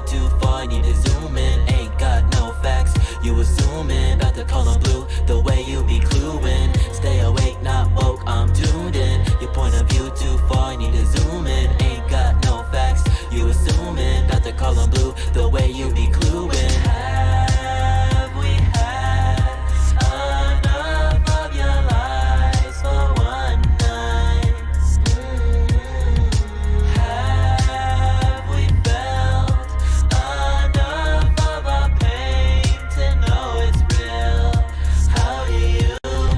too far, need to zoom in. Ain't got no facts, you assuming. About to call them blue, the way you be cluing. Stay awake, not woke, I'm tuned in. Your point of view too far, need to zoom in. Ain't got no facts, you assuming. About to call them blue, the way you be cluing. Have we had enough of your lies for one night? Have we felt enough of our pain to know it's real? How do you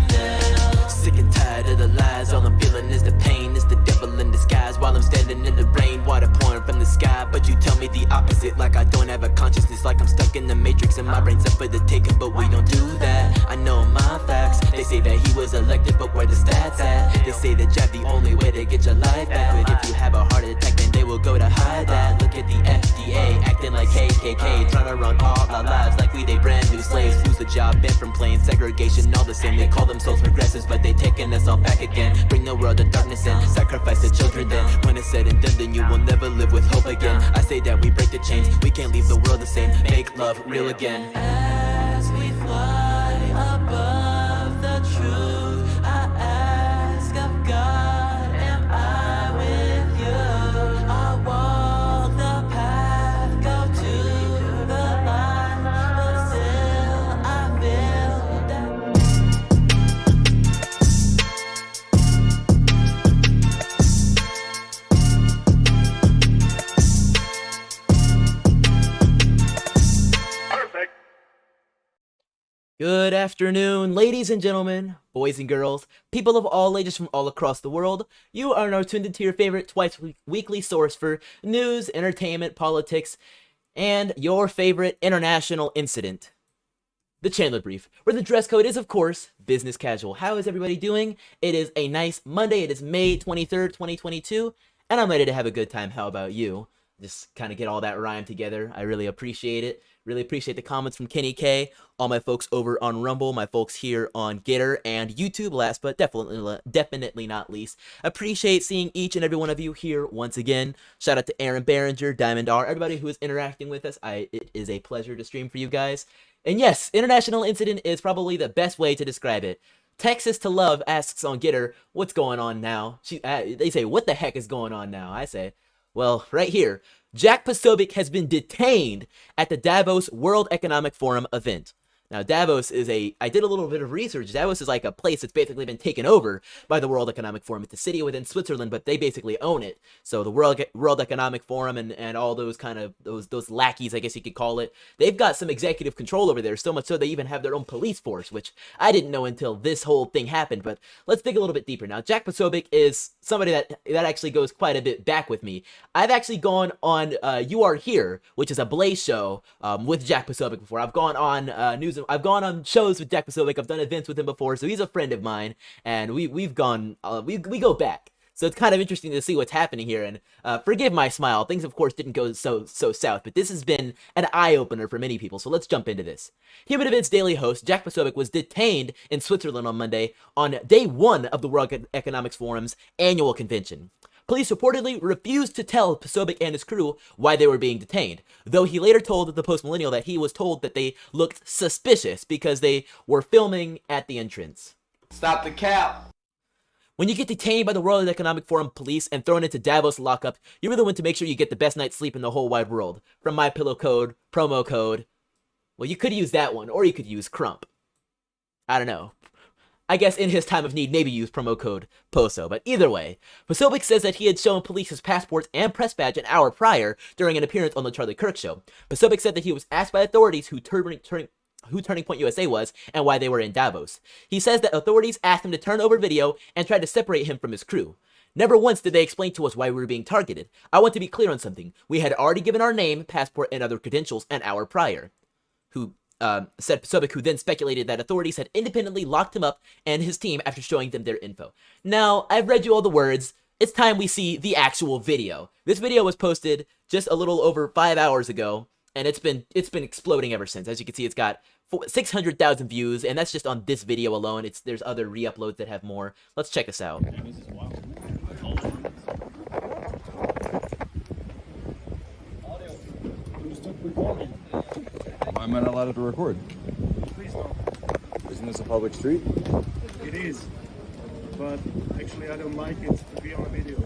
feel? Sick and tired of the lies, all I'm feeling is the pain. It's the devil in disguise while I'm standing in the rain, water pouring from the sky. But you tell me the opposite, like I don't have a consciousness, like I'm stuck in the matrix and my brain's up for the taking. But we don't do that, I know my facts. They say that he was elected, but where the stats at? They say that jab the only way to get your life back. But if you have a heart attack, then they will go to hide that. Look at the FDA, acting like KKK, trying to run all our lives like we they brand new slaves. Lose the job, bent from plain segregation, all the same. They call themselves progressives, but they taking us all back again. Bring the world to darkness and sacrifice the children. Then when it's said and done, then you will never live with hope again. I say that we break the chains, we can't leave the world the same. Make love real again. As we fly above the truth, I ask of God, am I with you? I walk the path, go to the line, but still I feel that. Good afternoon, ladies and gentlemen, boys and girls, people of all ages from all across the world. You are now tuned into your favorite twice-weekly source for news, entertainment, politics, and your favorite international incident, the Chandler Brief, where the dress code is, of course, business casual. How is everybody doing? It is a nice Monday. It is May 23rd, 2022, and I'm ready to have a good time. How about you? Just kind of get all that rhyme together. I really appreciate it. Really appreciate the comments from Kenny K, all my folks over on Rumble, my folks here on Gitter and YouTube, last but definitely not least. Appreciate seeing each and every one of you here once again. Shout out to Aaron Behringer, Diamond R, everybody who is interacting with us. It is a pleasure to stream for you guys. And yes, international incident is probably the best way to describe it. Texas to Love asks on Gitter, what's going on now? They say, what the heck is going on now? I say, well, right here. Jack Posobiec has been detained at the Davos World Economic Forum event. Now, Davos is I did a little bit of research. Davos is like a place that's basically been taken over by the World Economic Forum. It's a city within Switzerland, but they basically own it. So the World Economic Forum and all those kind of, those lackeys, I guess you could call it, they've got some executive control over there, so much so they even have their own police force, which I didn't know until this whole thing happened. But let's dig a little bit deeper. Now, Jack Posobiec is somebody that actually goes quite a bit back with me. I've actually gone on You Are Here, which is a Blaze show with Jack Posobiec before. I've gone on shows with Jack Posobiec. I've done events with him before, so he's a friend of mine, and we go back. So it's kind of interesting to see what's happening here, and forgive my smile. Things, of course, didn't go so south, but this has been an eye-opener for many people, so let's jump into this. Human Events Daily host Jack Posobiec was detained in Switzerland on Monday on day one of the World Economic Forum's annual convention. Police reportedly refused to tell Posobiec and his crew why they were being detained, though he later told the Post-Millennial that he was told that they looked suspicious because they were filming at the entrance. Stop the cap! When you get detained by the World Economic Forum police and thrown into Davos lockup, you really want to make sure you get the best night's sleep in the whole wide world. From My Pillow code, promo code. Well, you could use that one, or you could use Crump. I don't know. I guess in his time of need, maybe use promo code POSO. But either way, Posobiec says that he had shown police his passports and press badge an hour prior during an appearance on the Charlie Kirk show. Posobiec said that he was asked by authorities who Turning Point USA was and why they were in Davos. He says that authorities asked him to turn over video and tried to separate him from his crew. Never once did they explain to us why we were being targeted. I want to be clear on something. We had already given our name, passport, and other credentials an hour prior. Said Posobiec, who then speculated that authorities had independently locked him up and his team after showing them their info. Now, I've read you all the words. It's time we see the actual video. This video was posted just a little over 5 hours ago, and it's been exploding ever since. As you can see, it's got 600,000 views, and that's just on this video alone. There's other re-uploads that have more. Let's check this out. This is wild. Audio. Why am I not allowed to record? Please don't. Isn't this a public street? It is. But actually I don't like it to be on a video.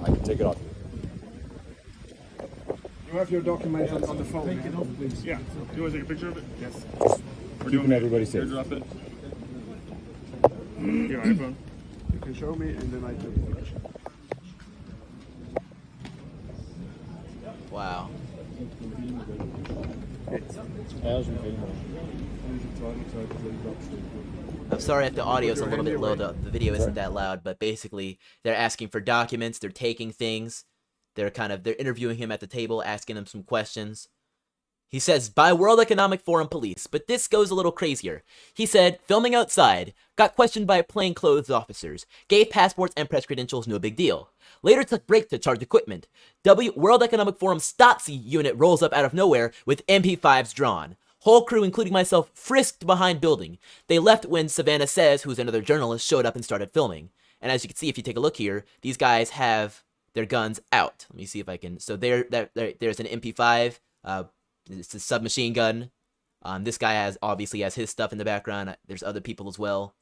I can take it off. You have your documents on the phone. Take it off, please. Yeah. Do you want to take a picture of it? Yes. We're Keeping everybody safe. Drop it. Your iPhone. You can show me and then I take a picture. Wow. I'm sorry if the audio is a little bit low, the video isn't that loud, but basically they're asking for documents, they're taking things, they're interviewing him at the table, asking him some questions. He says, by World Economic Forum police, but this goes a little crazier. He said, filming outside, got questioned by plainclothes officers, gave passports and press credentials, no big deal. Later took break to charge equipment. World Economic Forum Stasi unit rolls up out of nowhere with MP5s drawn. Whole crew, including myself, frisked behind building. They left when Savannah Says, who's another journalist, showed up and started filming. And as you can see, if you take a look here, these guys have their guns out. Let me see if I can. So there's an MP5. It's a submachine gun. This guy obviously has his stuff in the background. There's other people as well.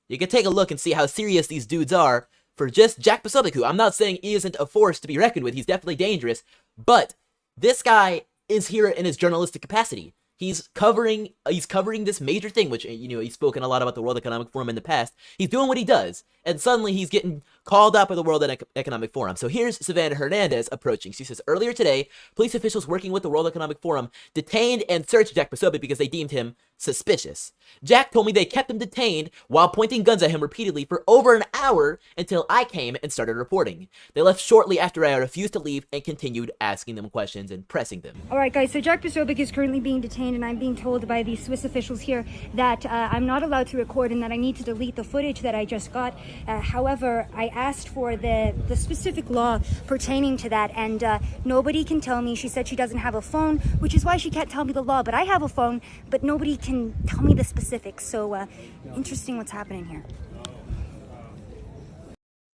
You can take a look and see how serious these dudes are for just Jack Posobiec, who I'm not saying he isn't a force to be reckoned with. He's definitely dangerous. But this guy is here in his journalistic capacity. He's covering this major thing, which, he's spoken a lot about the World Economic Forum in the past. He's doing what he does, and suddenly he's getting called out by the World Economic Forum. So here's Savannah Hernandez approaching. She says, earlier today, police officials working with the World Economic Forum detained and searched Jack Posobiec because they deemed him suspicious. Jack told me they kept him detained while pointing guns at him repeatedly for over an hour until I came and started reporting. They left shortly after I refused to leave and continued asking them questions and pressing them. All right, guys, so Jack Posobiec is currently being detained, and I'm being told by the Swiss officials here that I'm not allowed to record and that I need to delete the footage that I just got. However, I asked for the specific law pertaining to that, and nobody can tell me. She said she doesn't have a phone, which is why she can't tell me the law, but I have a phone, but nobody can tell me the specifics. So interesting what's happening here.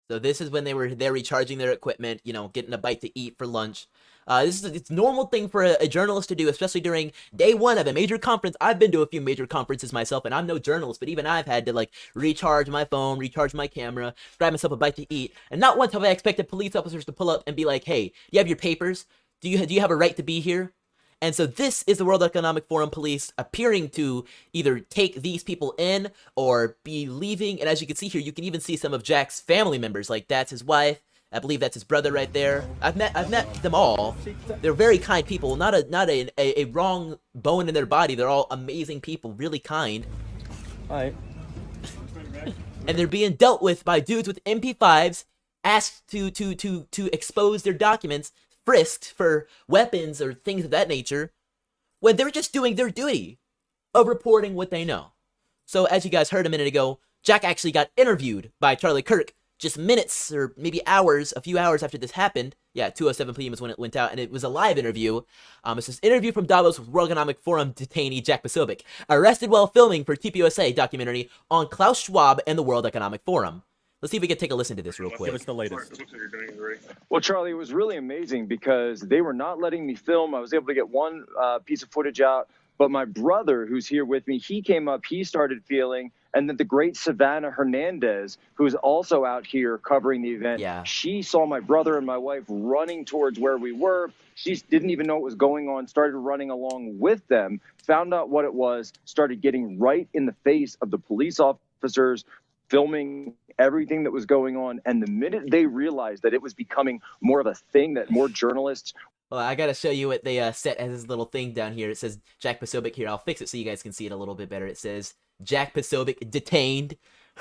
So this is when they're recharging their equipment, getting a bite to eat for lunch. It's a normal thing for a journalist to do, especially during day one of a major conference. I've been to a few major conferences myself, and I'm no journalist, but even I've had to recharge my phone, recharge my camera, grab myself a bite to eat. And not once have I expected police officers to pull up and be like, "Hey, do you have your papers? Do you have a right to be here?" And so this is the World Economic Forum police appearing to either take these people in or be leaving. And as you can see here, you can even see some of Jack's family members. Like, that's his wife. I believe that's his brother right there. I've met them all. They're very kind people. Not a wrong bone in their body. They're all amazing people, really kind. All right. And they're being dealt with by dudes with MP5s, asked to expose their documents, frisked for weapons or things of that nature, when they're just doing their duty of reporting what they know. So as you guys heard a minute ago, Jack actually got interviewed by Charlie Kirk just minutes or maybe hours, a few hours after this happened. Yeah, 2:07 p.m. is when it went out, and it was a live interview. It's this interview from Davos with World Economic Forum detainee Jack Posobiec, arrested while filming for TPUSA documentary on Klaus Schwab and the World Economic Forum. Let's see if we can take a listen to this real quick. Give us the latest. Well, Charlie, it was really amazing because they were not letting me film. I was able to get one piece of footage out, but my brother, who's here with me, he came up, he started feeling, and then the great Savannah Hernandez, who's also out here covering the event, she saw my brother and my wife running towards where we were. She didn't even know what was going on, started running along with them, found out what it was, started getting right in the face of the police officers, filming everything that was going on. And the minute they realized that it was becoming more of a thing, that more journalists... Well, I gotta show you what they set as this little thing down here. It says Jack Posobiec here. I'll fix it so you guys can see it a little bit better. It says Jack Posobiec detained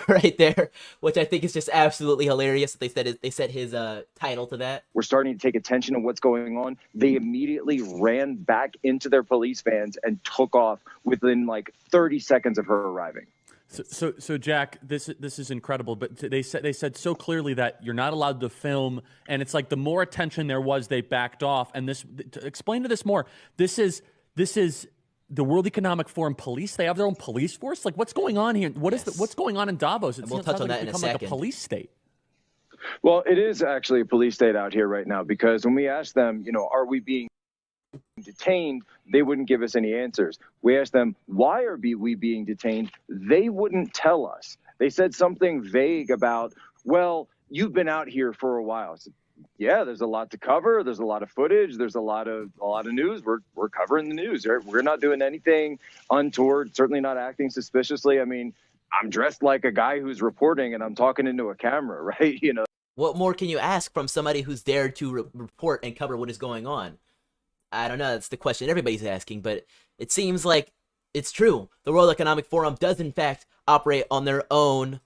right there, which I think is just absolutely hilarious that they set his title to that. We're starting to take attention to what's going on. They immediately ran back into their police vans and took off within like 30 seconds of her arriving. So Jack, this is incredible. But they said so clearly that you're not allowed to film, and it's like the more attention there was, they backed off. And explain to this more. This is the World Economic Forum police. They have their own police force. Like, what's going on here? What's going on in Davos? We'll touch on that in a second. Like a police state. Well, it is actually a police state out here right now, because when we asked them, are we being detained, they wouldn't give us any answers. We asked them, why are we being detained? They wouldn't tell us. They said something vague about, well, you've been out here for a while. I said, yeah, there's a lot to cover. There's a lot of footage. There's a lot of news. We're covering the news. Right? We're not doing anything untoward, certainly not acting suspiciously. I mean, I'm dressed like a guy who's reporting and I'm talking into a camera, right? You know. What more can you ask from somebody who's there to report and cover what is going on? I don't know. That's the question everybody's asking, but it seems like it's true. The World Economic Forum does, in fact, operate on their own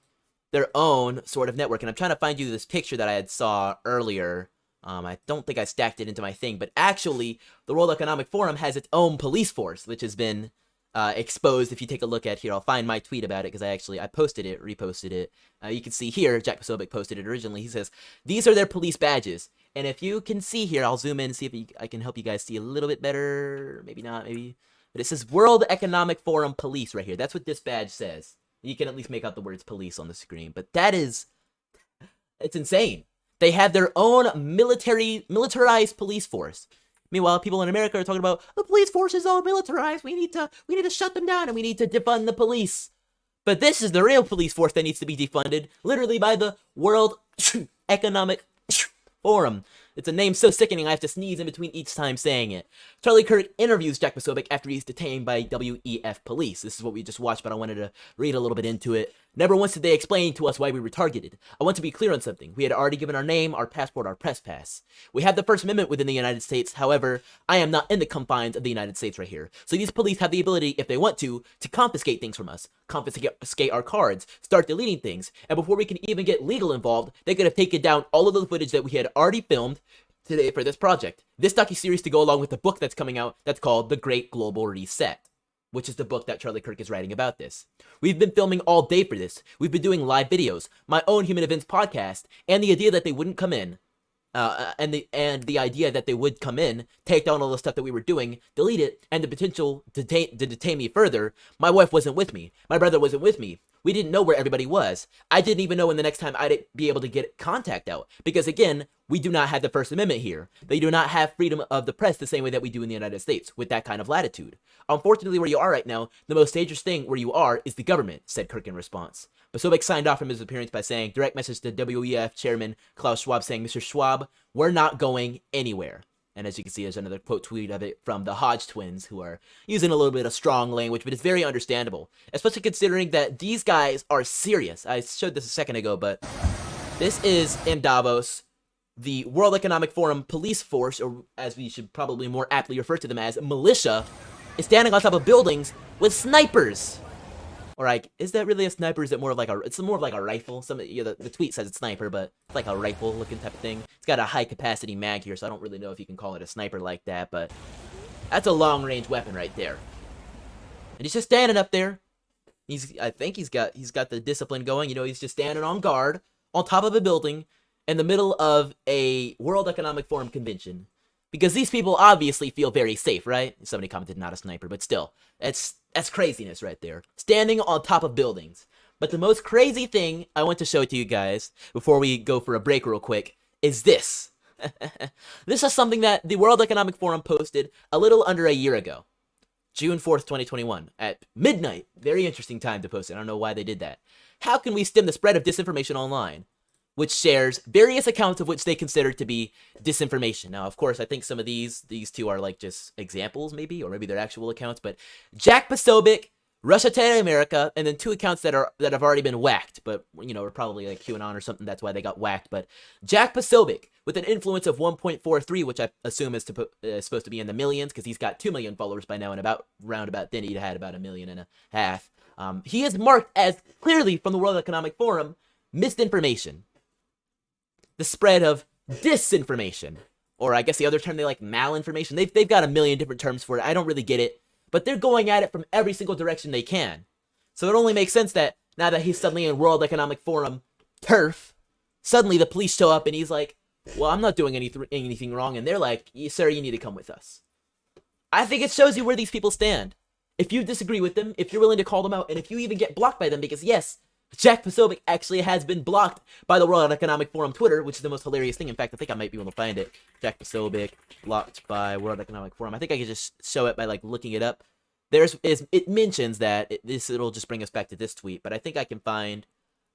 sort of network. And I'm trying to find you this picture that I had saw earlier. I don't think I stacked it into my thing, but actually, the World Economic Forum has its own police force, which has been exposed. If you take a look at here, I'll find my tweet about it because I posted it, reposted it. You can see here, Jack Posobiec posted it originally. He says, these are their police badges. And if you can see here, I'll zoom in and see if I can help you guys see a little bit better. Maybe not, maybe. But it says World Economic Forum Police right here. That's what this badge says. You can at least make out the words police on the screen. But it's insane. They have their own militarized police force. Meanwhile, people in America are talking about the police force is all militarized. We need to shut them down and we need to defund the police. But this is the real police force that needs to be defunded, literally by the World Economic Forum. It's a name so sickening I have to sneeze in between each time saying it. Charlie Kirk interviews Jack Posobiec after he's detained by WEF police. This is what we just watched, but I wanted to read a little bit into it. Never once did they explain to us why we were targeted. I want to be clear on something. We had already given our name, our passport, our press pass. We have the First Amendment within the United States. However, I am not in the confines of the United States right here. So these police have the ability, if they want to confiscate things from us, confiscate our cards, start deleting things. And before we can even get legal involved, they could have taken down all of the footage that we had already filmed today for this project. This docuseries to go along with the book that's coming out that's called The Great Global Reset, which is the book that Charlie Kirk is writing about this. We've been filming all day for this. We've been doing live videos, my own Human Events podcast, and the idea that they wouldn't come in, and the idea that they would come in, take down all the stuff that we were doing, delete it, and the potential to detain me further. My wife wasn't with me. My brother wasn't with me. We didn't know where everybody was. I didn't even know when the next time I'd be able to get contact out. Because again, we do not have the First Amendment here. They do not have freedom of the press the same way that we do in the United States, with that kind of latitude. Unfortunately, where you are right now, the most dangerous thing where you are is the government, said Kirk in response. Posobiec signed off from his appearance by saying, direct message to WEF Chairman Klaus Schwab saying, Mr. Schwab, we're not going anywhere. And as you can see, there's another quote tweet of it from the Hodge twins, who are using a little bit of strong language, but it's very understandable, especially considering that these guys are serious. I showed this a second ago, but this is in Davos. The World Economic Forum police force, or as we should probably more aptly refer to them as, militia, is standing on top of buildings with snipers. Or like, is that really a sniper? Is it more of like it's more of like a rifle? The tweet says it's sniper, but it's like a rifle looking type of thing. It's got a high capacity mag here, so I don't really know if you can call it a sniper like that, but that's a long range weapon right there. And he's just standing up there. I think he's got the discipline going. You know, he's just standing on guard on top of a building in the middle of a World Economic Forum convention. Because these people obviously feel very safe, right? Somebody commented not a sniper, but still, that's craziness right there. Standing on top of buildings. But the most crazy thing I want to show to you guys, before we go for a break real quick, is this. This is something that the World Economic Forum posted a little under a year ago. June 4th, 2021, at midnight. Very interesting time to post it. I don't know why they did that. How can we stem the spread of disinformation online? Which shares various accounts of which they consider to be disinformation. Now, of course, I think some of these two are like just examples, maybe, or maybe they're actual accounts. But Jack Posobiec, Russia Today America, and then two accounts that have already been whacked, but you know, are probably like QAnon or something. That's why they got whacked. But Jack Posobiec, with an influence of 1.43, which I assume is supposed to be in the millions, because he's got 2 million followers by now, and roundabout then he'd had about 1.5 million. He is marked as clearly from the World Economic Forum misinformation. The spread of disinformation, or I guess the other term they like, malinformation. They've got a million different terms for it. I don't really get it, but they're going at it from every single direction they can. So it only makes sense that now that he's suddenly in World Economic Forum turf, suddenly the police show up and he's like, well, I'm not doing anything wrong. And they're like, sir, you need to come with us. I think it shows you where these people stand. If you disagree with them, if you're willing to call them out, and if you even get blocked by them, because yes, Jack Posobiec actually has been blocked by the World Economic Forum Twitter, which is the most hilarious thing. In fact, I think I might be able to find it. Jack Posobiec blocked by World Economic Forum. I think I could just show it by like looking it up. It mentions that it'll just bring us back to this tweet, but I think I can find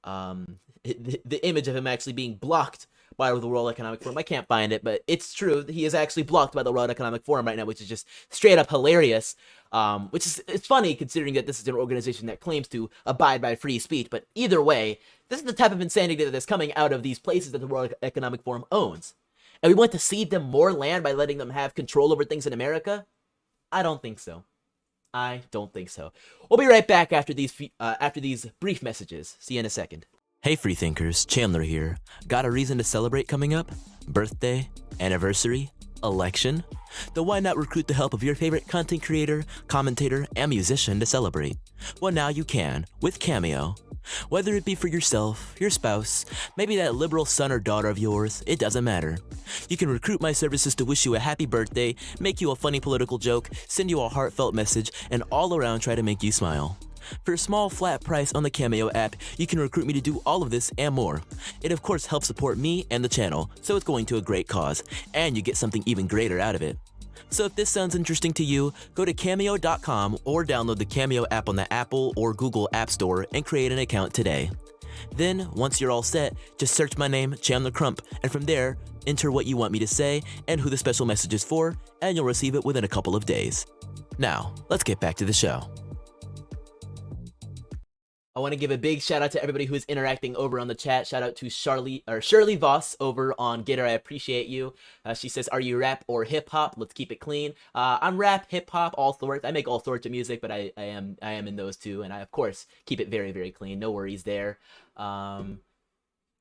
the image of him actually being blocked by the World Economic Forum. I can't find it, but it's true. He is actually blocked by the World Economic Forum right now, which is just straight up hilarious. It's funny considering that this is an organization that claims to abide by free speech. But either way, this is the type of insanity that is coming out of these places that the World Economic Forum owns. And we want to cede them more land by letting them have control over things in America? I don't think so. I don't think so. We'll be right back after these brief messages. See you in a second. Hey freethinkers, Chandler here. Got a reason to celebrate coming up? Birthday? Anniversary? Election? Then why not recruit the help of your favorite content creator, commentator, and musician to celebrate? Well, now you can, with Cameo. Whether it be for yourself, your spouse, maybe that liberal son or daughter of yours, it doesn't matter. You can recruit my services to wish you a happy birthday, make you a funny political joke, send you a heartfelt message, and all around try to make you smile. For a small flat price on the Cameo app, you can recruit me to do all of this and more. It of course helps support me and the channel, so it's going to a great cause, and you get something even greater out of it. So if this sounds interesting to you, go to Cameo.com or download the Cameo app on the Apple or Google App Store and create an account today. Then, once you're all set, just search my name, Chandler Crump, and from there, enter what you want me to say and who the special message is for, and you'll receive it within a couple of days. Now, let's get back to the show. I want to give a big shout out to everybody who's interacting over on the chat. Shout out to Shirley Voss over on Gitter. I appreciate you. She says, "Are you rap or hip hop? Let's keep it clean." I'm rap, hip hop, all sorts. I make all sorts of music, but I am in those too, and I of course keep it very, very clean. No worries there. And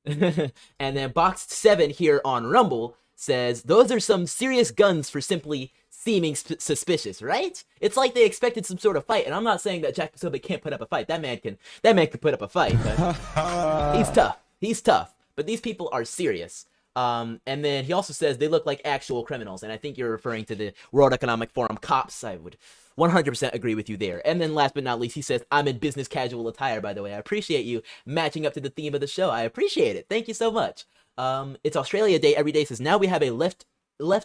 then Boxed 7 here on Rumble says, "Those are some serious guns for simply seeming suspicious, right? It's like they expected some sort of fight, and I'm not saying that Jack Posobiec can't put up a fight. That man can put up a fight, but he's tough. But these people are serious." And then he also says they look like actual criminals, and I think you're referring to the World Economic Forum cops. I would 100% agree with you there. And then last but not least, he says, "I'm in business casual attire, by the way." I appreciate you matching up to the theme of the show. I appreciate it. Thank you so much. It's Australia Day every day. Says, "Now we have a left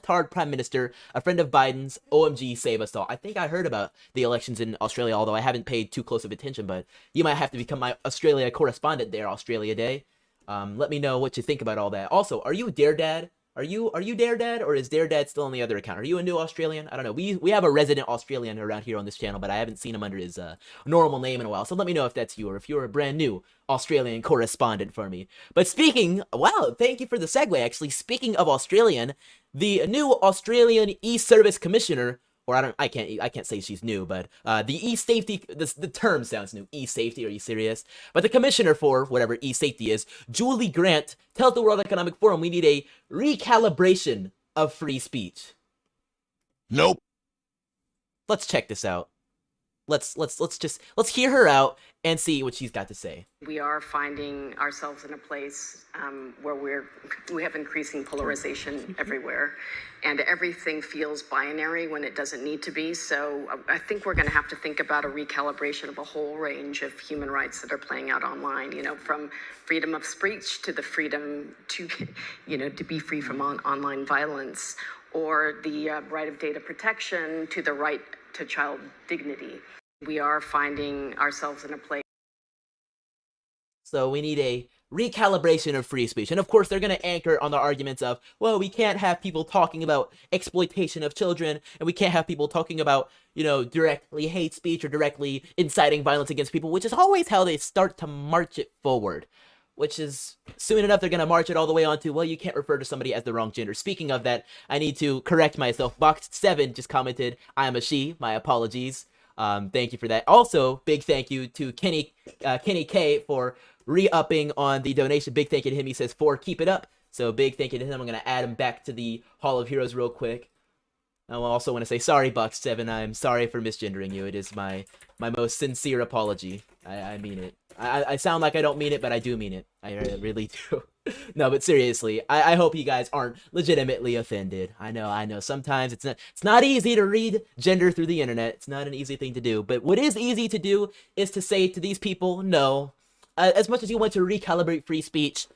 hard prime minister, a friend of Biden's. OMG, save us all." I think I heard about the elections in Australia, although I haven't paid too close of attention, but you might have to become my Australia correspondent there, Australia Day. Let me know what you think about all that. Also, are you Dare Dad? Are you Dare Dad, or is Dare Dad still on the other account? Are you a new Australian? I don't know. We have a resident Australian around here on this channel, but I haven't seen him under his normal name in a while. So let me know if that's you, or if you're a brand new Australian correspondent for me. But wow, thank you for the segue. Actually, speaking of Australian, the new Australian e-service commissioner, or I can't say she's new, but the e-safety, the term sounds new. E-safety, are you serious? But the commissioner for whatever e-safety is, Julie Grant, tells the World Economic Forum we need a recalibration of free speech. Nope. Let's check this out. Let's hear her out and see what she's got to say. We are finding ourselves in a place where we have increasing polarization everywhere, and everything feels binary when it doesn't need to be. So I think we're going to have to think about a recalibration of a whole range of human rights that are playing out online, from freedom of speech to the freedom to, to be free from online violence, or the right of data protection to the right to child dignity. We are finding ourselves in a place. So we need a recalibration of free speech. And of course, they're going to anchor on the arguments of, well, we can't have people talking about exploitation of children, and we can't have people talking about, directly hate speech or directly inciting violence against people, which is always how they start to march it forward. Which is, soon enough, they're going to march it all the way on to, well, you can't refer to somebody as the wrong gender. Speaking of that, I need to correct myself. Boxed7 just commented, "I am a she. My apologies." Thank you for that. Also, big thank you to Kenny K for re-upping on the donation. Big thank you to him. He says, keep it up. So big thank you to him. I'm going to add him back to the Hall of Heroes real quick. I also want to say sorry, Box7. I'm sorry for misgendering you. It is my most sincere apology. I mean it. I sound like I don't mean it, but I do mean it. I really do. No, but seriously, I hope you guys aren't legitimately offended. I know. Sometimes it's not easy to read gender through the internet. It's not an easy thing to do. But what is easy to do is to say to these people, no, as much as you want to recalibrate free speech,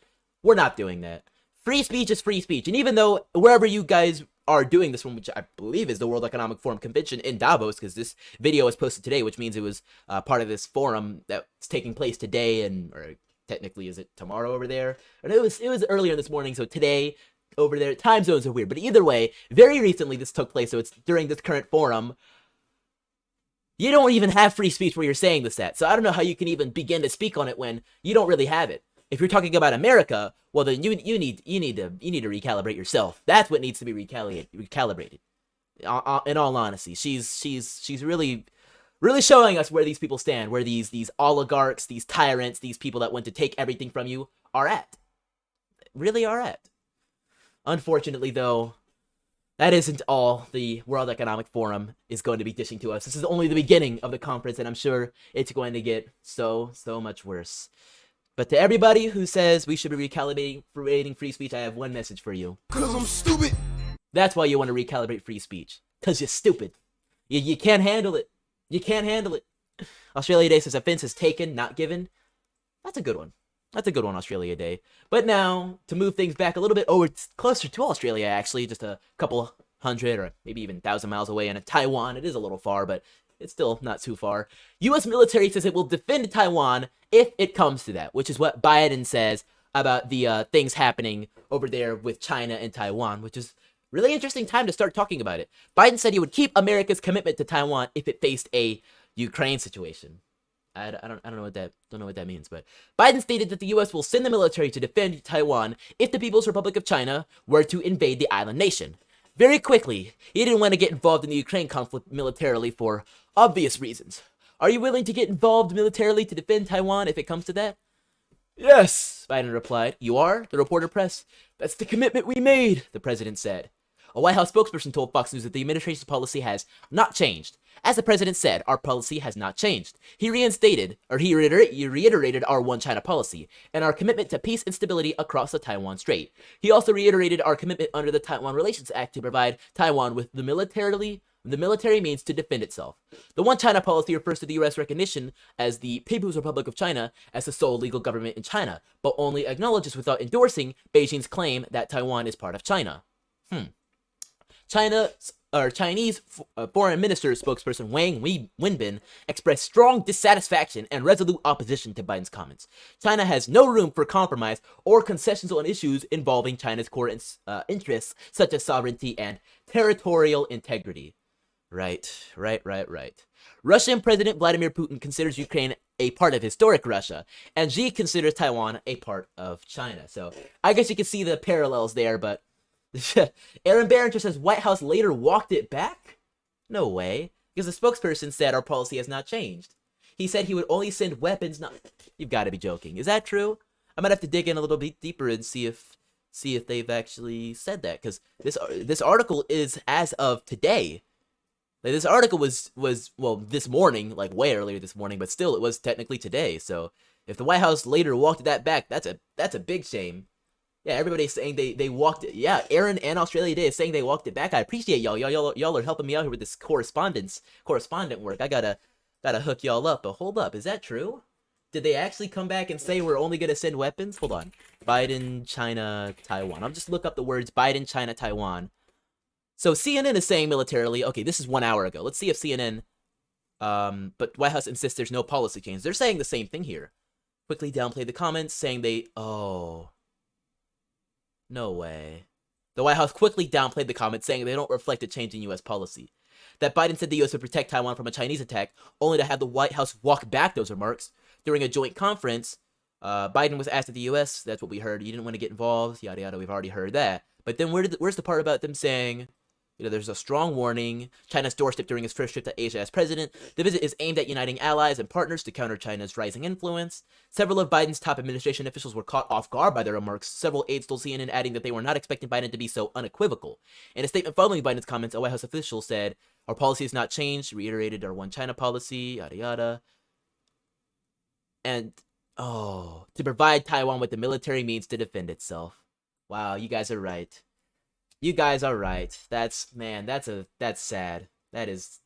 we're not doing that. Free speech is free speech. And even though wherever you guys are doing this one, which I believe is the World Economic Forum convention in Davos, because this video was posted today, which means it was part of this forum that's taking place today, or technically is it tomorrow over there? And it was earlier this morning, so today over there. Time zones are weird, but either way, very recently this took place, so it's during this current forum. You don't even have free speech where you're saying this at, so I don't know how you can even begin to speak on it when you don't really have it. If you're talking about America, well then you need to recalibrate yourself. That's what needs to be recalibrated. In all honesty, she's really showing us where these people stand, where these oligarchs, these tyrants, these people that want to take everything from you are at. Really are at. Unfortunately, though, that isn't all the World Economic Forum is going to be dishing to us. This is only the beginning of the conference, and I'm sure it's going to get so much worse. But to everybody who says we should be recalibrating free speech, I have one message for you. 'Cause I'm stupid. That's why you want to recalibrate free speech. 'Cause you're stupid. You can't handle it. You can't handle it. Australia Day says offense is taken, not given. That's a good one. That's a good one, Australia Day. But now, to move things back a little bit, it's closer to Australia, actually, just a couple hundred or maybe even 1,000 miles away, and Taiwan. It is a little far, but it's still not too far. U.S. military says it will defend Taiwan if it comes to that, which is what Biden says about the things happening over there with China and Taiwan, which is really interesting time to start talking about it. Biden said he would keep America's commitment to Taiwan if it faced a Ukraine situation. I don't know what that means, but Biden stated that the U.S. will send the military to defend Taiwan if the People's Republic of China were to invade the island nation. Very quickly, he didn't want to get involved in the Ukraine conflict militarily for obvious reasons. Are you willing to get involved militarily to defend Taiwan if it comes to that? Yes, Biden replied. You are? The reporter pressed. That's the commitment we made, the president said. A White House spokesperson told Fox News that the administration's policy has not changed. As the president said, our policy has not changed. He reiterated our one China policy and our commitment to peace and stability across the Taiwan Strait. He also reiterated our commitment under the Taiwan Relations Act to provide Taiwan with the military means to defend itself. The one China policy refers to the U.S. recognition as the People's Republic of China as the sole legal government in China, but only acknowledges without endorsing Beijing's claim that Taiwan is part of China. Chinese foreign minister spokesperson Wang Wenbin expressed strong dissatisfaction and resolute opposition to Biden's comments. China has no room for compromise or concessions on issues involving China's core interests, such as sovereignty and territorial integrity. Right. Russian President Vladimir Putin considers Ukraine a part of historic Russia, and Xi considers Taiwan a part of China. So I guess you can see the parallels there, but Aaron Barringer says White House later walked it back? No way, because the spokesperson said our policy has not changed. He said he would only send weapons. You've got to be joking. Is that true? I might have to dig in a little bit deeper and see if they've actually said that, because this article is as of today. Like, this article was this morning, like way earlier this morning, but still it was technically today. So if the White House later walked that back, that's a big shame. Yeah, everybody's saying they walked it. Yeah, Aaron and Australia Day is saying they walked it back. I appreciate y'all. Y'all are helping me out here with this correspondent work. I gotta hook y'all up. But hold up, is that true? Did they actually come back and say we're only gonna send weapons? Hold on. Biden, China, Taiwan. I'll just look up the words Biden, China, Taiwan. So CNN is saying militarily. Okay, this is 1 hour ago. Let's see if CNN. But White House insists there's no policy change. They're saying the same thing here. Quickly downplay the comments, saying they. Oh. No way. The White House quickly downplayed the comments, saying they don't reflect a change in U.S. policy. That Biden said the U.S. would protect Taiwan from a Chinese attack, only to have the White House walk back those remarks. During a joint conference, Biden was asked at the U.S., that's what we heard, you didn't want to get involved, yada yada, we've already heard that. But then where's the part about them saying, there's a strong warning, China's doorstep during his first trip to Asia as president. The visit is aimed at uniting allies and partners to counter China's rising influence. Several of Biden's top administration officials were caught off guard by their remarks, several aides told CNN adding that they were not expecting Biden to be so unequivocal. In a statement following Biden's comments, a White House official said, our policy has not changed, reiterated our one China policy, yada yada. And, to provide Taiwan with the military means to defend itself. Wow, you guys are right. You guys are right. That's sad. That is.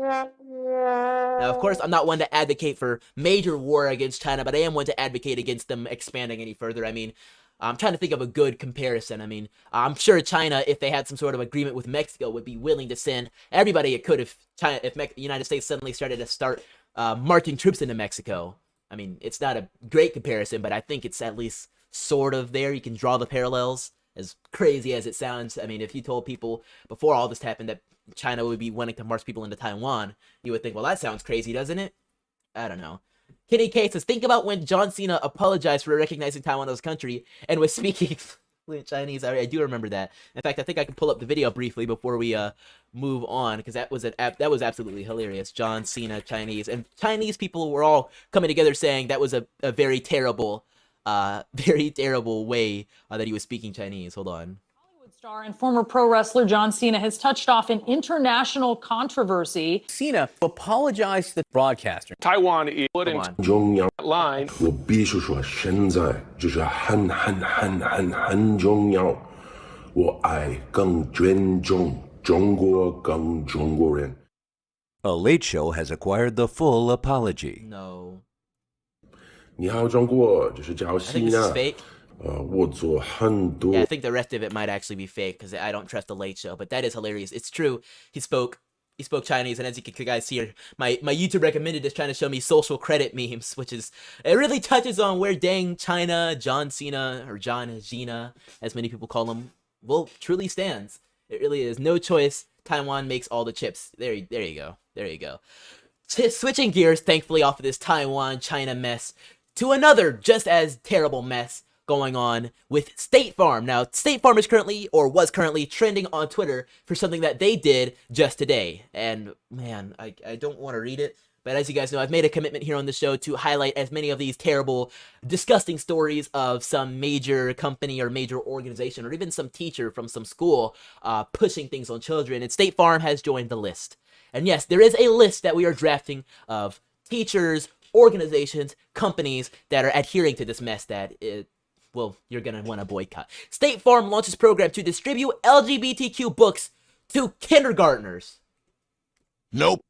Now, of course, I'm not one to advocate for major war against China, but I am one to advocate against them expanding any further. I mean, I'm trying to think of a good comparison. I mean, I'm sure China, if they had some sort of agreement with Mexico, would be willing to send everybody it could if the United States suddenly started to start marching troops into Mexico. I mean, it's not a great comparison, but I think it's at least sort of there. You can draw the parallels, as crazy as it sounds. I mean, if you told people before all this happened that China would be wanting to march people into Taiwan, you would think, well, that sounds crazy, doesn't it? I don't know. Kenny K says, think about when John Cena apologized for recognizing Taiwan as a country and was speaking fluent Chinese. I do remember that. In fact, I think I can pull up the video briefly before we move on, because that was absolutely hilarious. John Cena Chinese, and Chinese people were all coming together saying that was a very terrible way that he was speaking Chinese. Hold on. Star and former pro wrestler John Cena has touched off an international controversy. Cena apologized to the broadcaster. Taiwan is put in line. 我必须说，现在就是很重要。我爱更尊重中国，更中国人。 A Late Show has acquired the full apology. No. 你好，中国，这是叫 I think this is Cena。 fake. 我做很多。 Yeah, I think the rest of it might actually be fake because I don't trust the Late Show. But that is hilarious. It's true. He spoke Chinese, and as you can guys see here, my YouTube recommended is trying to show me social credit memes, which is, it really touches on where dang China, John Cena, or John Gina, as many people call him, well, truly stands. It really is. No choice. Taiwan makes all the chips. There you go. There you go. Switching gears, thankfully, off of this Taiwan-China mess to another just as terrible mess going on with State Farm. Now, State Farm is currently, or was currently, trending on Twitter for something that they did just today. And, man, I don't want to read it, but as you guys know, I've made a commitment here on the show to highlight as many of these terrible, disgusting stories of some major company or major organization, or even some teacher from some school pushing things on children, and State Farm has joined the list. And yes, there is a list that we are drafting of teachers, organizations, companies that are adhering to this mess that well, you're gonna want to boycott. State Farm launches program to distribute LGBTQ books to kindergartners. Nope.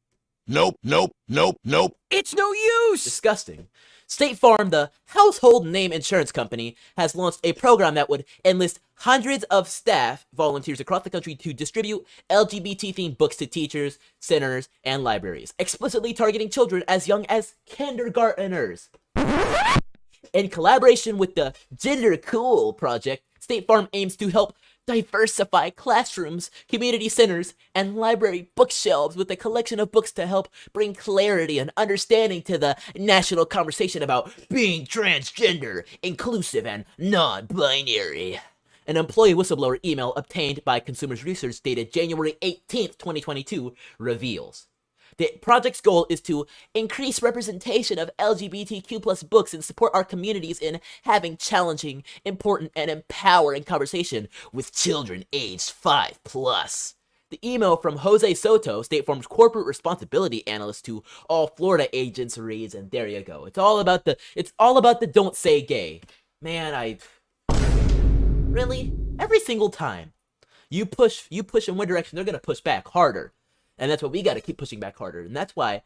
It's no use! Disgusting. State Farm, the household name insurance company, has launched a program that would enlist hundreds of staff volunteers across the country to distribute LGBT-themed books to teachers, centers, and libraries, explicitly targeting children as young as kindergarteners. In collaboration with the Gender Cool Project, State Farm aims to help diversify classrooms, community centers, and library bookshelves with a collection of books to help bring clarity and understanding to the national conversation about being transgender, inclusive, and non-binary. An employee whistleblower email obtained by Consumers Research dated January 18th, 2022 reveals. The project's goal is to increase representation of LGBTQ plus books and support our communities in having challenging, important, and empowering conversation with children aged 5+. The email from Jose Soto, State Farm's corporate responsibility analyst to all Florida agents, reads, and there you go. It's all about the don't say gay. Man, really? Every single time you push in one direction, they're gonna push back harder. And that's what we got to keep pushing back harder. And that's why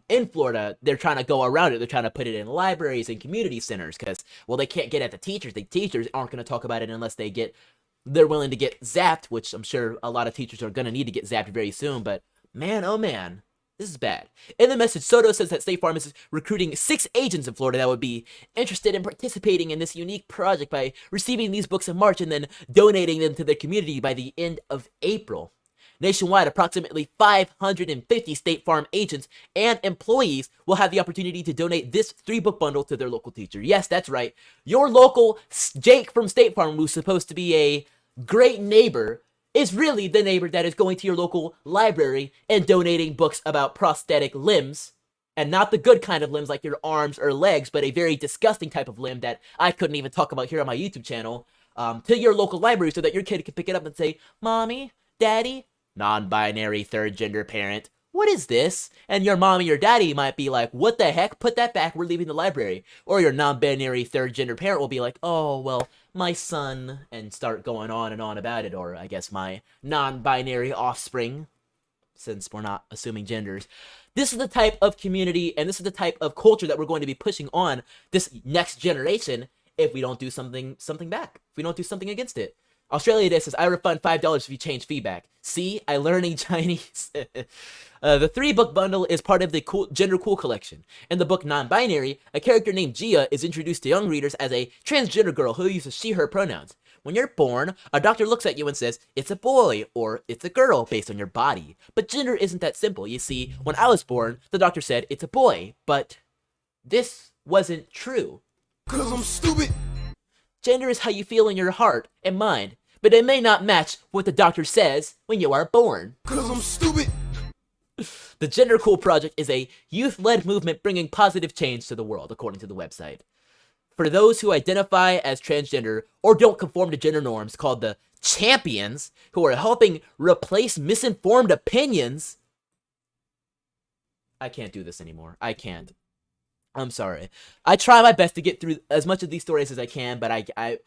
in Florida, they're trying to go around it. They're trying to put it in libraries and community centers because, well, they can't get at the teachers. The teachers aren't going to talk about it unless they're willing to get zapped, which I'm sure a lot of teachers are going to need to get zapped very soon. But man, oh man, this is bad. In the message, Soto says that State Farm is recruiting 6 agents in Florida that would be interested in participating in this unique project by receiving these books in March and then donating them to their community by the end of April. Nationwide, approximately 550 State Farm agents and employees will have the opportunity to donate this 3-book bundle to their local teacher. Yes, that's right. Your local Jake from State Farm, who's supposed to be a great neighbor, is really the neighbor that is going to your local library and donating books about prosthetic limbs. And not the good kind of limbs like your arms or legs, but a very disgusting type of limb that I couldn't even talk about here on my YouTube channel, to your local library so that your kid can pick it up and say, Mommy, Daddy, non-binary third gender parent, what is this? And your mommy or daddy might be like, what the heck? Put that back, we're leaving the library. Or your non-binary third gender parent will be like, oh, well, my son, and start going on and on about it. Or I guess my non-binary offspring, since we're not assuming genders. This is the type of community and this is the type of culture that we're going to be pushing on this next generation if we don't do something back. If we don't do something against it. Australia Day says, I refund $5 if you change feedback. See, I learning Chinese. The 3-book bundle is part of the Gender Cool collection. In the book Non-Binary, a character named Gia is introduced to young readers as a transgender girl who uses she, her pronouns. When you're born, a doctor looks at you and says, it's a boy or it's a girl based on your body. But gender isn't that simple. You see, when I was born, the doctor said it's a boy, but this wasn't true. 'Cause I'm stupid. Gender is how you feel in your heart and mind, but it may not match what the doctor says when you are born. 'Cause I'm stupid. The Gender Cool Project is a youth-led movement bringing positive change to the world, according to the website. For those who identify as transgender or don't conform to gender norms, called the champions, who are helping replace misinformed opinions. I can't do this anymore. I can't. I'm sorry. I try my best to get through as much of these stories as I can, but I can't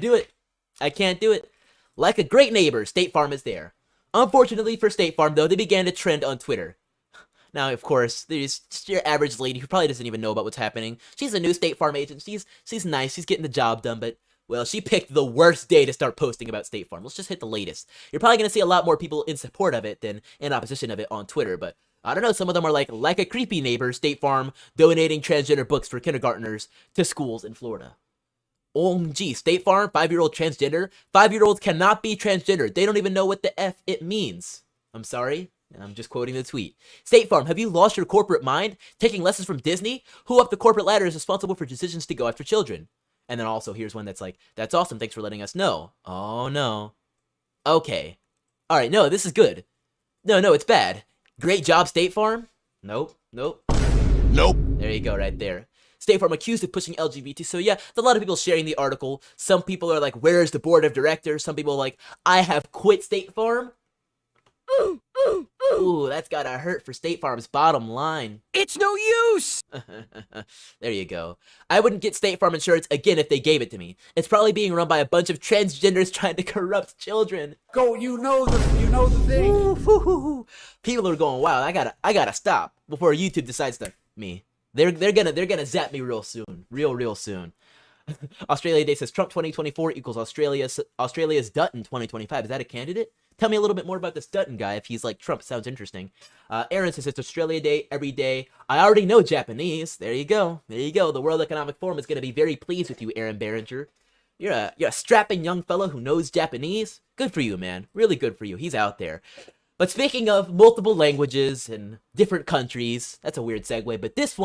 do it. I can't do it. Like a great neighbor, State Farm is there. Unfortunately for State Farm, though, they began to trend on Twitter. Now, of course, there's just your average lady who probably doesn't even know about what's happening. She's a new State Farm agent. She's nice. She's getting the job done, but, well, she picked the worst day to start posting about State Farm. Let's just hit the latest. You're probably going to see a lot more people in support of it than in opposition of it on Twitter, but I don't know. Some of them are like a creepy neighbor, State Farm, donating transgender books for kindergartners to schools in Florida. OMG, State Farm, 5-year-old transgender? 5-year-olds cannot be transgender. They don't even know what the F it means. I'm sorry. I'm just quoting the tweet. State Farm, have you lost your corporate mind? Taking lessons from Disney? Who up the corporate ladder is responsible for decisions to go after children? And then also, here's one that's like, that's awesome. Thanks for letting us know. Oh, no. Okay. All right, no, this is good. No, it's bad. Great job, State Farm? Nope. Nope. There you go, right there. State Farm accused of pushing LGBT. So yeah, there's a lot of people sharing the article. Some people are like, where's the board of directors? Some people are like, I have quit State Farm. Ooh, that's gotta hurt for State Farm's bottom line. It's no use! There you go. I wouldn't get State Farm insurance again if they gave it to me. It's probably being run by a bunch of transgenders trying to corrupt children. Go, you know the thing. Ooh, people are going, wow, I gotta stop before YouTube decides to me. They're gonna zap me real soon. Real soon. Australia Day says Trump 2024 equals Australia's Dutton 2025. Is that a candidate? Tell me a little bit more about this Dutton guy. If he's like Trump, sounds interesting. Aaron says it's Australia Day every day. I already know Japanese. There you go. The World Economic Forum is going to be very pleased with you, Aaron Barringer. You're a strapping young fellow who knows Japanese. Good for you, man. Really good for you. He's out there. But speaking of multiple languages and different countries, that's a weird segue. But this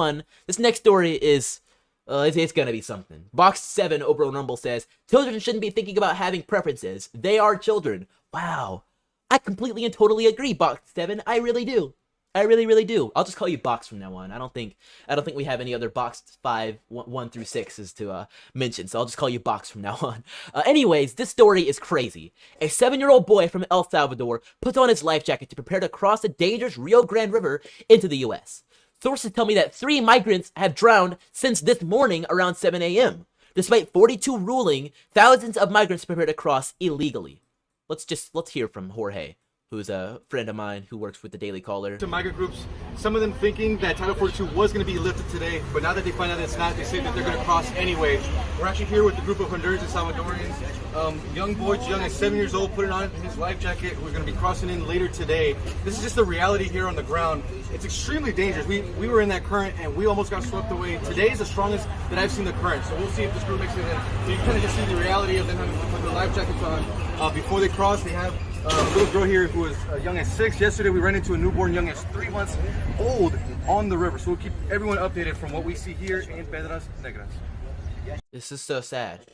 next story is, it's gonna be something. Box 7 Oberon Rumble says, children shouldn't be thinking about having preferences. They are children. Wow. I completely and totally agree, Box 7. I really do. I really do. I'll just call you Box from now on. I don't think we have any other Box 5, 1 through 6s to mention, so I'll just call you Box from now on. Anyways, this story is crazy. A 7-year-old boy from El Salvador puts on his life jacket to prepare to cross the dangerous Rio Grande River into the U.S. Sources tell me that 3 migrants have drowned since this morning around 7 a.m. Despite 42 ruling, thousands of migrants prepare to cross illegally. Let's hear from Jorge, who's a friend of mine who works with the Daily Caller. To migrant groups, some of them thinking that Title 42 was going to be lifted today, but now that they find out it's not, they say that they're going to cross anyway. We're actually here with a group of Hondurans and Salvadorians, young boys, young as 7 years old, putting on his life jacket. We're going to be crossing in later today. This is just the reality here on the ground. It's extremely dangerous. We were in that current and we almost got swept away. Today is the strongest that I've seen the current, so we'll see if this group makes it in. So you kind of just see the reality of them having to put their life jackets on. Before they cross, they have a little girl here who was young as 6. Yesterday we ran into a newborn young as 3 months old on the river. So we'll keep everyone updated from what we see here in Pedras Negras. This is so sad.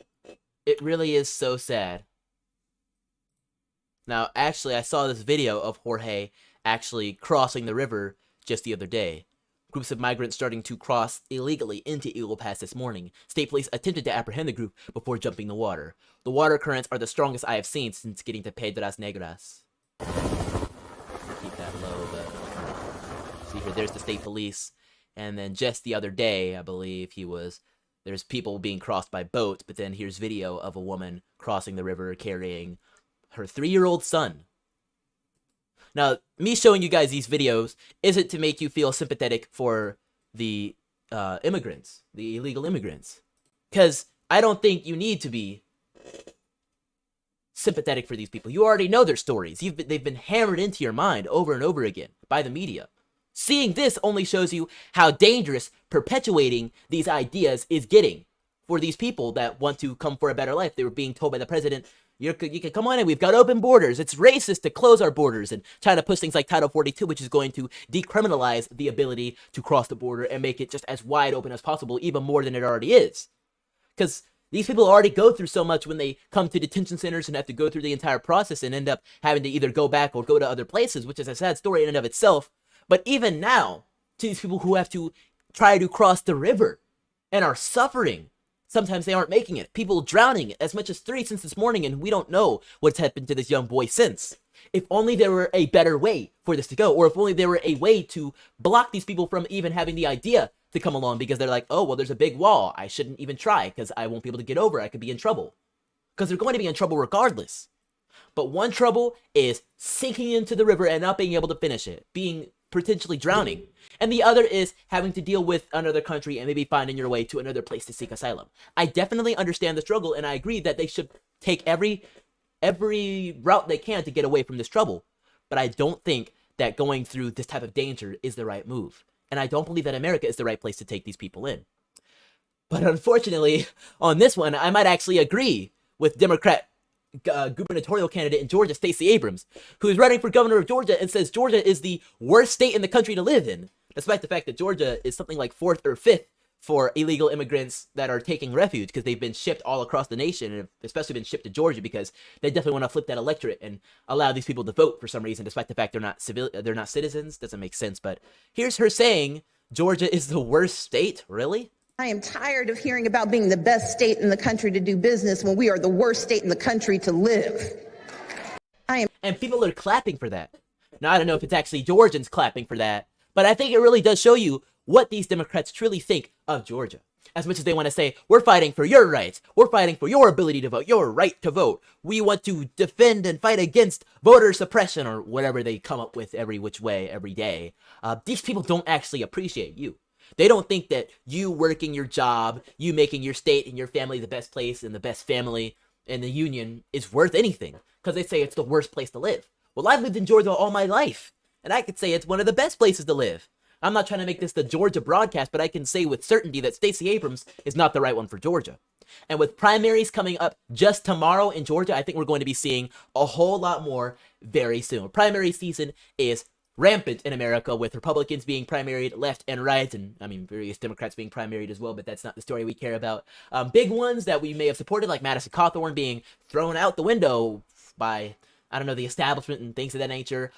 It really is so sad. Now, actually, I saw this video of Jorge actually crossing the river just the other day. Groups of migrants starting to cross illegally into Eagle Pass this morning. State police attempted to apprehend the group before jumping the water. The water currents are the strongest I have seen since getting to Pedras Negras. Keep that low, but see here, there's the state police. And then just the other day, I believe there's people being crossed by boats, but then here's video of a woman crossing the river carrying her 3-year-old son. Now, me showing you guys these videos isn't to make you feel sympathetic for the immigrants, the illegal immigrants. Because I don't think you need to be sympathetic for these people. You already know their stories. They've been hammered into your mind over and over again by the media. Seeing this only shows you how dangerous perpetuating these ideas is getting for these people that want to come for a better life. They were being told by the president, you can come on in, we've got open borders. It's racist to close our borders, and trying to push things like Title 42, which is going to decriminalize the ability to cross the border and make it just as wide open as possible, even more than it already is. Because these people already go through so much when they come to detention centers and have to go through the entire process and end up having to either go back or go to other places, which is a sad story in and of itself. But even now, to these people who have to try to cross the river and are suffering, sometimes they aren't making it. People drowning, as much as 3 since this morning, and we don't know what's happened to this young boy since. If only there were a better way for this to go, or if only there were a way to block these people from even having the idea to come along, because they're like, oh, well, there's a big wall. I shouldn't even try because I won't be able to get over. I could be in trouble. Because they're going to be in trouble regardless. But one trouble is sinking into the river and not being able to finish it, being potentially drowning. And the other is having to deal with another country and maybe finding your way to another place to seek asylum. I definitely understand the struggle, and I agree that they should take every route they can to get away from this trouble. But I don't think that going through this type of danger is the right move. And I don't believe that America is the right place to take these people in. But unfortunately, on this one, I might actually agree with Democrat gubernatorial candidate in Georgia, Stacey Abrams, who is running for governor of Georgia and says Georgia is the worst state in the country to live in, despite the fact that Georgia is something like 4th or 5th for illegal immigrants that are taking refuge because they've been shipped all across the nation, and have especially been shipped to Georgia because they definitely want to flip that electorate and allow these people to vote for some reason, despite the fact they're not citizens. Doesn't make sense. But here's her saying Georgia is the worst state. Really? I am tired of hearing about being the best state in the country to do business when we are the worst state in the country to live. And people are clapping for that. Now, I don't know if it's actually Georgians clapping for that, but I think it really does show you what these Democrats truly think of Georgia. As much as they want to say, we're fighting for your rights, we're fighting for your ability to vote, your right to vote, we want to defend and fight against voter suppression, or whatever they come up with every which way, every day. These people don't actually appreciate you. They don't think that you working your job, you making your state and your family the best place and the best family in the union is worth anything, because they say it's the worst place to live. Well, I've lived in Georgia all my life, and I could say it's one of the best places to live. I'm not trying to make this the Georgia broadcast, but I can say with certainty that Stacey Abrams is not the right one for Georgia. And with primaries coming up just tomorrow in Georgia, I think we're going to be seeing a whole lot more very soon. Primary season is rampant in America, with Republicans being primaried left and right, and I mean various Democrats being primaried as well, but that's not the story we care about. Big ones that we may have supported, like Madison Cawthorn being thrown out the window by, I don't know, the establishment and things of that nature.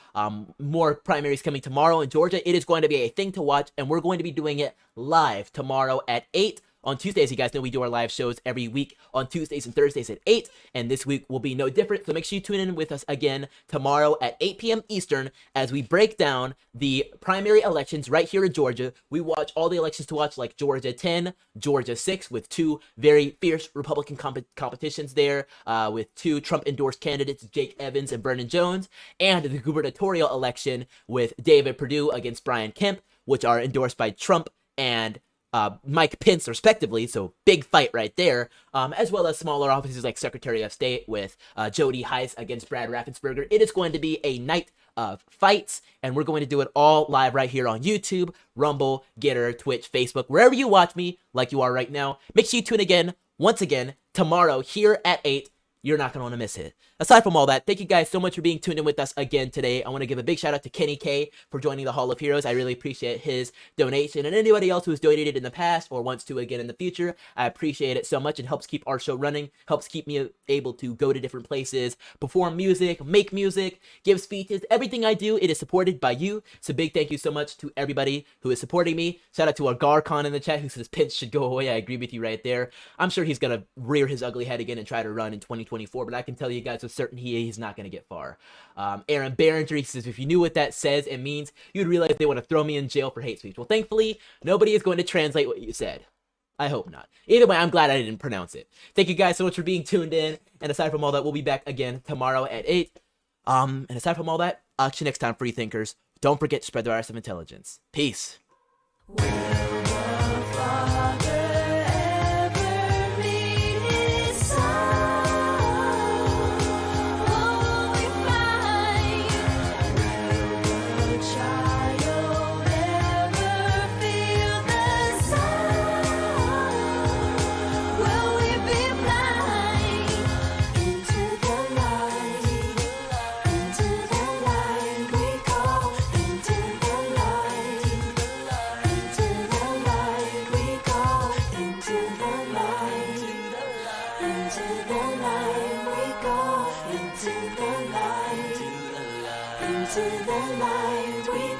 More primaries coming tomorrow in Georgia. It is going to be a thing to watch, and we're going to be doing it live tomorrow at 8. On Tuesdays, you guys know we do our live shows every week on Tuesdays and Thursdays at 8, and this week will be no different, so make sure you tune in with us again tomorrow at 8 p.m. Eastern as we break down the primary elections right here in Georgia. We watch all the elections to watch, like Georgia 10, Georgia 6, with 2 very fierce Republican competitions there, with 2 Trump-endorsed candidates, Jake Evans and Vernon Jones, and the gubernatorial election with David Perdue against Brian Kemp, which are endorsed by Trump and Mike Pence, respectively, so big fight right there, as well as smaller offices like Secretary of State with Jody Hice against Brad Raffensperger. It is going to be a night of fights, and we're going to do it all live right here on YouTube, Rumble, Getter, Twitch, Facebook, wherever you watch me, like you are right now. Make sure you tune again, once again, tomorrow here at 8. You're not going to want to miss it. Aside from all that, thank you guys so much for being tuned in with us again today. I want to give a big shout out to Kenny K for joining the Hall of Heroes. I really appreciate his donation, and anybody else who's donated in the past or wants to again in the future. I appreciate it so much. It helps keep our show running, helps keep me able to go to different places, perform music, make music, give speeches. Everything I do, it is supported by you. So big thank you so much to everybody who is supporting me. Shout out to Agar Khan in the chat who says Pence should go away. I agree with you right there. I'm sure he's going to rear his ugly head again and try to run in 2024, but I can tell you guys with certainty he's not going to get far. Aaron Behringer says, if you knew what that says and means, you'd realize they want to throw me in jail for hate speech. Well, thankfully, nobody is going to translate what you said. I hope not. Either way, I'm glad I didn't pronounce it. Thank you guys so much for being tuned in. And aside from all that, we'll be back again tomorrow at 8. And aside from all that, I'll catch you next time, free thinkers. Don't forget to spread the virus of intelligence. Peace. Into the light we